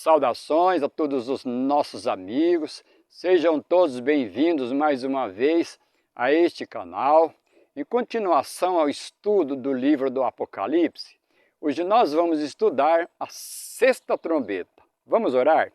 Saudações a todos os nossos amigos, sejam todos bem-vindos mais uma vez a este canal. Em continuação ao estudo do livro do Apocalipse, hoje nós vamos estudar a sexta trombeta. Vamos orar?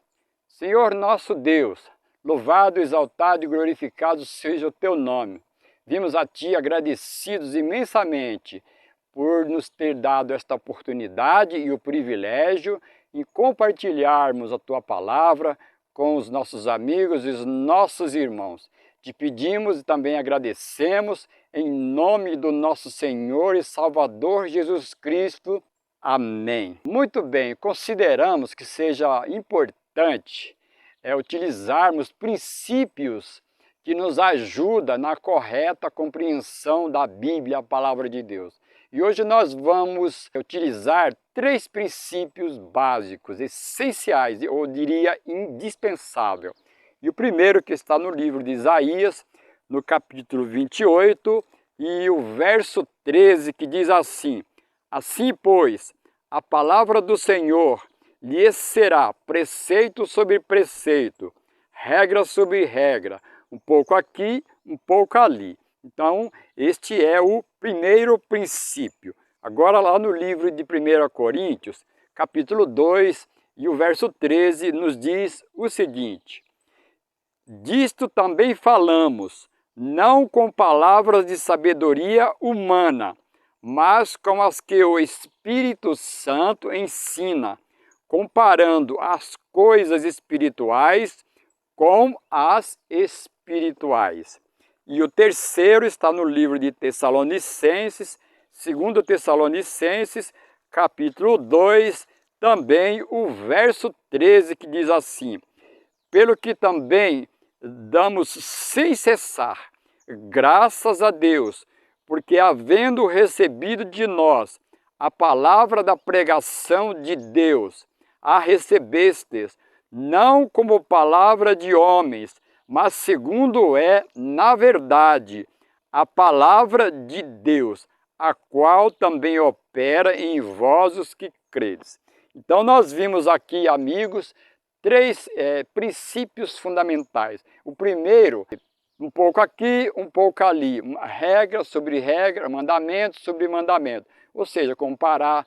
Senhor nosso Deus, louvado, exaltado e glorificado seja o teu nome. Vimos a ti agradecidos imensamente por nos ter dado esta oportunidade e o privilégio em compartilharmos a tua palavra com os nossos amigos e os nossos irmãos. Te pedimos e também agradecemos em nome do nosso Senhor e Salvador Jesus Cristo. Amém. Muito bem, consideramos que seja importante utilizarmos princípios que nos ajudam na correta compreensão da Bíblia, a palavra de Deus. E hoje nós vamos utilizar 3 princípios básicos, essenciais, eu diria indispensável. E o primeiro que está no livro de Isaías, no capítulo 28, e o verso 13, que diz assim: Assim, pois, a palavra do Senhor lhes será preceito sobre preceito, regra sobre regra, um pouco aqui, um pouco ali. Então, este é o primeiro princípio. Agora, lá no livro de 1 Coríntios, capítulo 2, e o verso 13, nos diz o seguinte: Disto também falamos, não com palavras de sabedoria humana, mas com as que o Espírito Santo ensina, comparando as coisas espirituais com as espirituais. E o terceiro está no livro de Tessalonicenses, 2 Tessalonicenses, capítulo 2, também o verso 13, que diz assim: Pelo que também damos sem cessar graças a Deus, porque havendo recebido de nós a palavra da pregação de Deus, a recebestes, não como palavra de homens, mas segundo é, na verdade, a palavra de Deus, a qual também opera em vós os que credes. Então nós vimos aqui, amigos, 3 princípios fundamentais. O primeiro, um pouco aqui, um pouco ali, uma regra sobre regra, mandamento sobre mandamento. Ou seja, comparar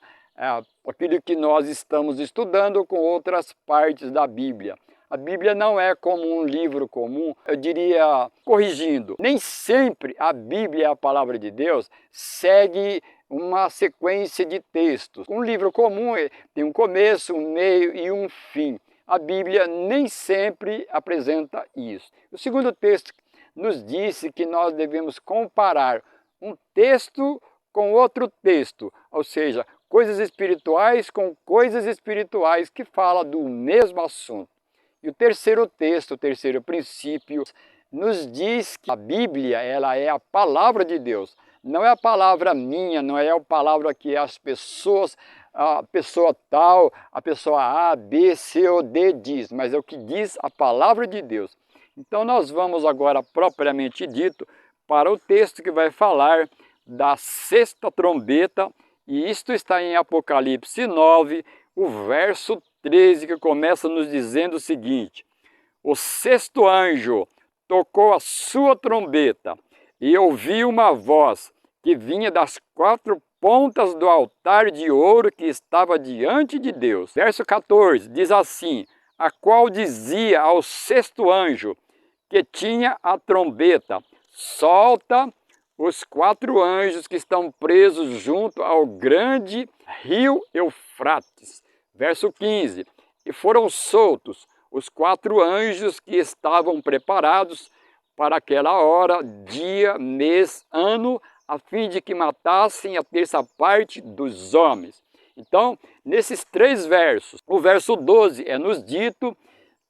aquilo que nós estamos estudando com outras partes da Bíblia. A Bíblia não é como um livro comum, eu diria, corrigindo. Nem sempre a Bíblia, a palavra de Deus, segue uma sequência de textos. Um livro comum tem um começo, um meio e um fim. A Bíblia nem sempre apresenta isso. O segundo texto nos disse que nós devemos comparar um texto com outro texto, ou seja, coisas espirituais com coisas espirituais que falam do mesmo assunto. E o terceiro texto, o terceiro princípio, nos diz que a Bíblia ela é a palavra de Deus. Não é a palavra minha, não é a palavra que as pessoas, a pessoa tal, a pessoa A, B, C ou D diz, mas é o que diz a palavra de Deus. Então nós vamos agora, propriamente dito, para o texto que vai falar da sexta trombeta, e isto está em Apocalipse 9, o verso 13, que começa nos dizendo o seguinte: O sexto anjo tocou a sua trombeta, e ouvi uma voz que vinha das 4 pontas do altar de ouro que estava diante de Deus. Verso 14 diz assim: A qual dizia ao sexto anjo que tinha a trombeta: Solta os 4 anjos que estão presos junto ao grande rio Eufrates. Verso 15, e foram soltos os 4 anjos que estavam preparados para aquela hora, dia, mês, ano, a fim de que matassem a terça parte dos homens. Então, nesses 3 versos, o verso 12 é nos dito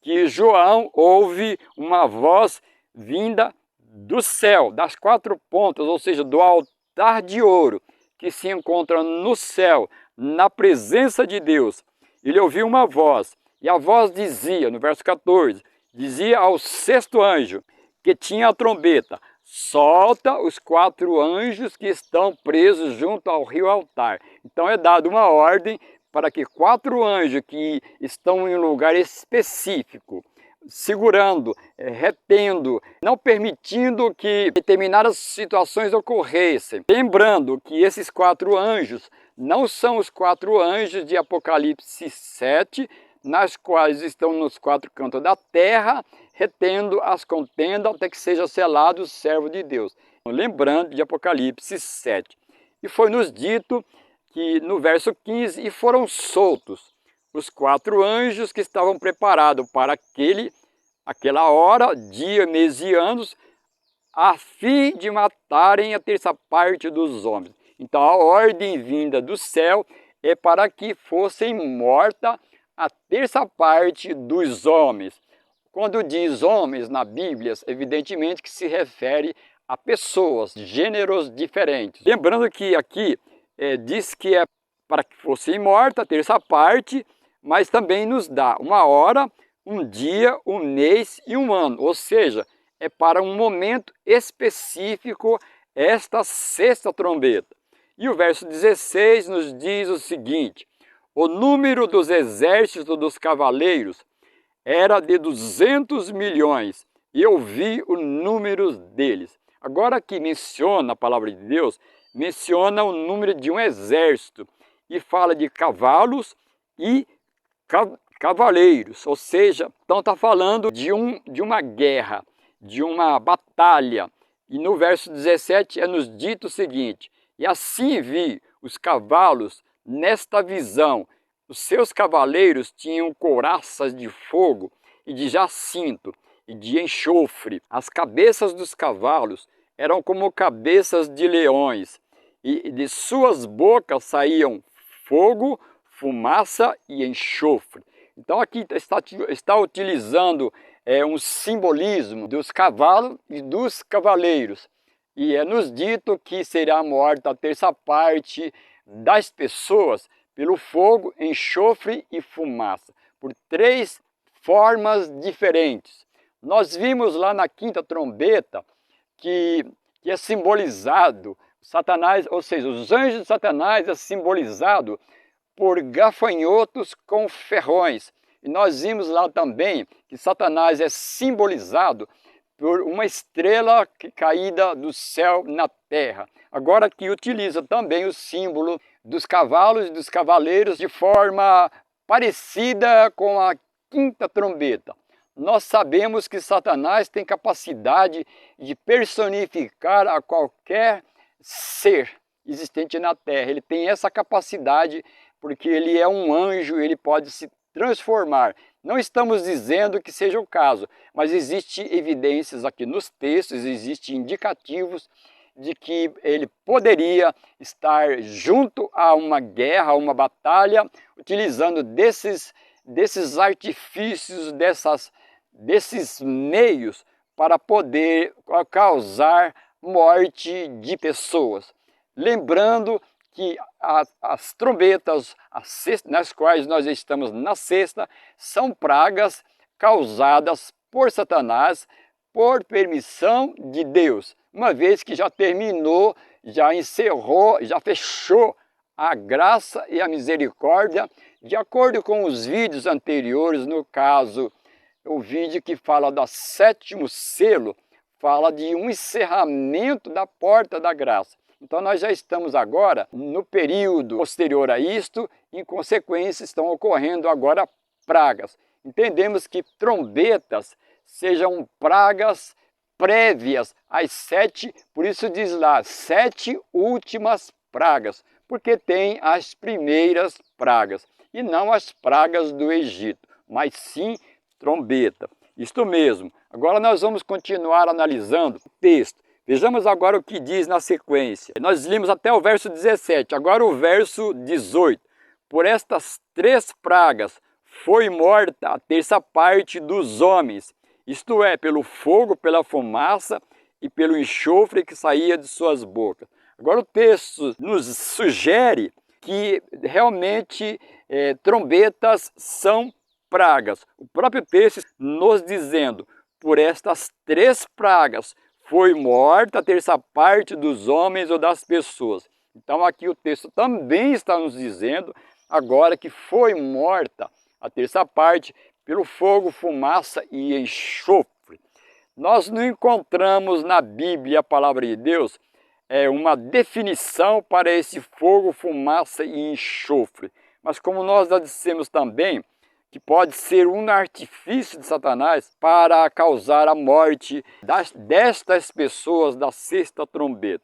que João ouve uma voz vinda do céu, das 4 pontas, ou seja, do altar de ouro, que se encontra no céu, na presença de Deus. Ele ouviu uma voz, e a voz dizia, no verso 14, dizia ao sexto anjo, que tinha a trombeta: solta os 4 anjos que estão presos junto ao rio altar. Então é dada uma ordem para que 4 anjos que estão em um lugar específico, segurando, retendo, não permitindo que determinadas situações ocorressem. Lembrando que esses 4 anjos não são os 4 anjos de Apocalipse 7, nas quais estão nos 4 cantos da terra, retendo as contendas até que seja selado o servo de Deus. Lembrando de Apocalipse 7. E foi nos dito que no verso 15, e foram soltos os 4 anjos que estavam preparados para aquela hora, dia, mês e anos, a fim de matarem a terça parte dos homens. Então a ordem vinda do céu é para que fossem morta a terça parte dos homens. Quando diz homens na Bíblia, evidentemente que se refere a pessoas, gêneros diferentes. Lembrando que aqui diz que é para que fossem morta a terça parte, mas também nos dá uma hora, um dia, um mês e um ano. Ou seja, é para um momento específico esta sexta trombeta. E o verso 16 nos diz o seguinte: o número dos exércitos dos cavaleiros era de 200 milhões, e eu vi o número deles. Agora aqui menciona a palavra de Deus, menciona o número de um exército, e fala de cavalos e cavaleiros, ou seja, então está falando de uma guerra, de uma batalha. E no verso 17 é nos dito o seguinte: e assim vi os cavalos nesta visão, os seus cavaleiros tinham couraças de fogo e de jacinto e de enxofre. As cabeças dos cavalos eram como cabeças de leões, e de suas bocas saíam fogo, fumaça e enxofre. Então aqui está utilizando um simbolismo dos cavalos e dos cavaleiros. E é nos dito que será morta a terça parte das pessoas pelo fogo, enxofre e fumaça, por 3 formas diferentes. Nós vimos lá na quinta trombeta que é simbolizado Satanás, ou seja, os anjos de Satanás é simbolizado por gafanhotos com ferrões. E nós vimos lá também que Satanás é simbolizado por uma estrela caída do céu na terra. Agora que utiliza também o símbolo dos cavalos e dos cavaleiros de forma parecida com a quinta trombeta. Nós sabemos que Satanás tem capacidade de personificar a qualquer ser existente na terra. Ele tem essa capacidade porque ele é um anjo, ele pode se transformar. Não estamos dizendo que seja o caso, mas existem evidências aqui nos textos, existem indicativos de que ele poderia estar junto a uma guerra, a uma batalha, utilizando desses artifícios, desses meios para poder causar morte de pessoas. Lembrando que as trombetas, nas quais nós estamos na sexta, são pragas causadas por Satanás por permissão de Deus, uma vez que já terminou, já encerrou, já fechou a graça e a misericórdia, de acordo com os vídeos anteriores. No caso, o vídeo que fala do 7º selo, fala de um encerramento da porta da graça. Então nós já estamos agora no período posterior a isto, em consequência estão ocorrendo agora pragas. Entendemos que trombetas sejam pragas prévias às 7, por isso diz lá, 7 últimas pragas, porque tem as primeiras pragas, e não as pragas do Egito, mas sim trombeta. Isto mesmo. Agora nós vamos continuar analisando o texto. Vejamos agora o que diz na sequência. Nós lemos até o verso 17, agora o verso 18. Por estas 3 pragas foi morta a terça parte dos homens, isto é, pelo fogo, pela fumaça e pelo enxofre que saía de suas bocas. Agora o texto nos sugere que realmente trombetas são pragas. O próprio texto nos dizendo, por estas 3 pragas foi morta a terça parte dos homens ou das pessoas. Então aqui o texto também está nos dizendo agora que foi morta a terça parte pelo fogo, fumaça e enxofre. Nós não encontramos na Bíblia, a palavra de Deus, uma definição para esse fogo, fumaça e enxofre. Mas como nós já dissemos também, que pode ser um artifício de Satanás para causar a morte destas pessoas da sexta trombeta.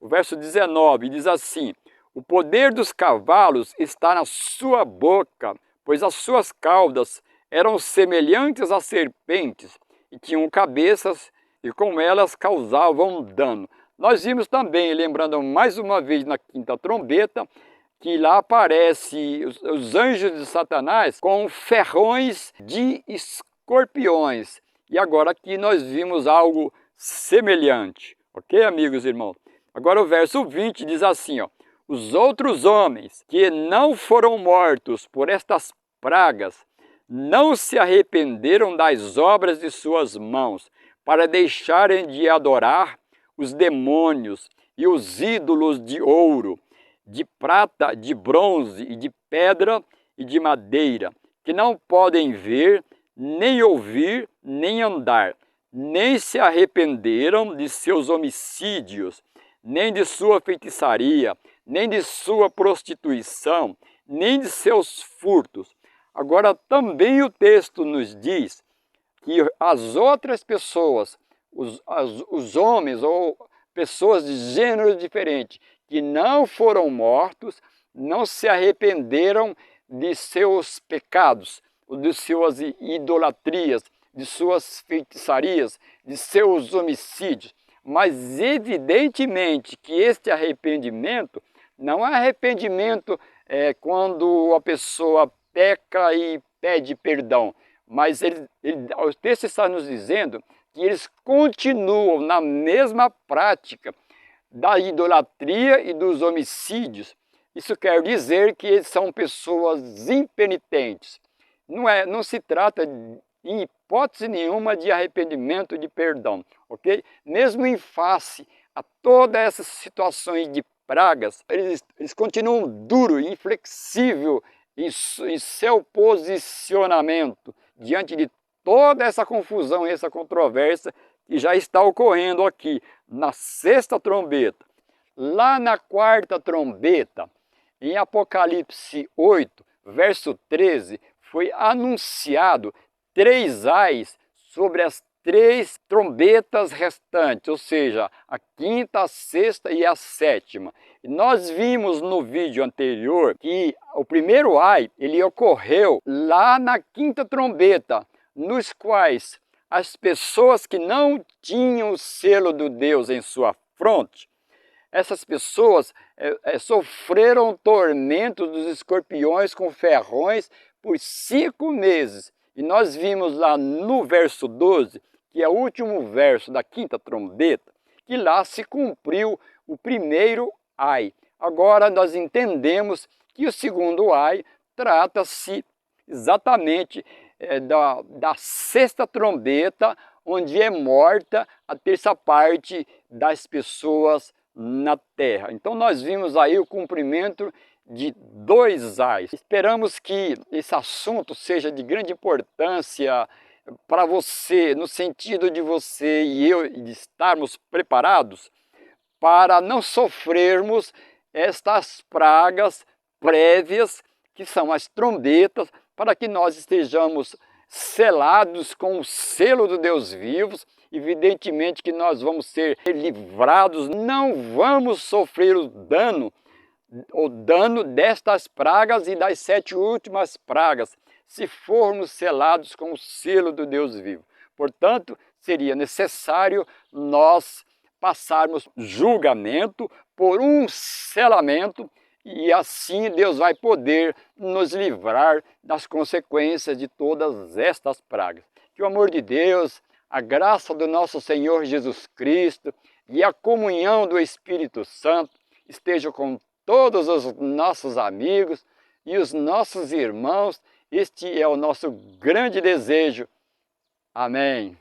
O verso 19 diz assim: o poder dos cavalos está na sua boca, pois as suas caudas eram semelhantes a serpentes e tinham cabeças, e com elas causavam dano. Nós vimos também, lembrando mais uma vez na quinta trombeta, que lá aparece os anjos de Satanás com ferrões de escorpiões. E agora aqui nós vimos algo semelhante. Ok, amigos e irmãos? Agora o verso 20 diz assim, ó: os outros homens que não foram mortos por estas pragas não se arrependeram das obras de suas mãos, para deixarem de adorar os demônios e os ídolos de ouro, de prata, de bronze e de pedra e de madeira, que não podem ver, nem ouvir, nem andar, nem se arrependeram de seus homicídios, nem de sua feitiçaria, nem de sua prostituição, nem de seus furtos. Agora também o texto nos diz que as outras pessoas, os homens ou pessoas de gêneros diferentes, que não foram mortos, não se arrependeram de seus pecados, de suas idolatrias, de suas feitiçarias, de seus homicídios. Mas evidentemente que este arrependimento não é arrependimento quando a pessoa peca e pede perdão, mas o texto está nos dizendo que eles continuam na mesma prática da idolatria e dos homicídios. Isso quer dizer que eles são pessoas impenitentes. Não se trata, em hipótese nenhuma, de arrependimento, de perdão, ok? Mesmo em face a todas essas situações de pragas, eles continuam duro, inflexível em seu posicionamento diante de toda essa confusão, essa controvérsia que já está ocorrendo aqui na sexta trombeta. Lá na quarta trombeta, em Apocalipse 8, verso 13, foi anunciado 3 ais sobre as 3 trombetas restantes, ou seja, a quinta, a sexta e a sétima. E nós vimos no vídeo anterior que o primeiro ai, ele ocorreu lá na quinta trombeta, nos quais as pessoas que não tinham o selo do Deus em sua fronte, essas pessoas sofreram tormentos dos escorpiões com ferrões por 5 meses. E nós vimos lá no verso 12, que é o último verso da quinta trombeta, que lá se cumpriu o primeiro ai. Agora nós entendemos que o segundo ai trata-se exatamente da sexta trombeta, onde é morta a terça parte das pessoas na terra. Então nós vimos aí o cumprimento de 2 ais. Esperamos que esse assunto seja de grande importância para você, no sentido de você e eu de estarmos preparados para não sofrermos estas pragas prévias, que são as trombetas, para que nós estejamos selados com o selo do Deus vivo. Evidentemente que nós vamos ser livrados, não vamos sofrer o dano destas pragas e das 7 últimas pragas, se formos selados com o selo do Deus vivo. Portanto, seria necessário nós passarmos julgamento por um selamento, e assim Deus vai poder nos livrar das consequências de todas estas pragas. Que o amor de Deus, a graça do nosso Senhor Jesus Cristo e a comunhão do Espírito Santo esteja com todos os nossos amigos e os nossos irmãos. Este é o nosso grande desejo. Amém.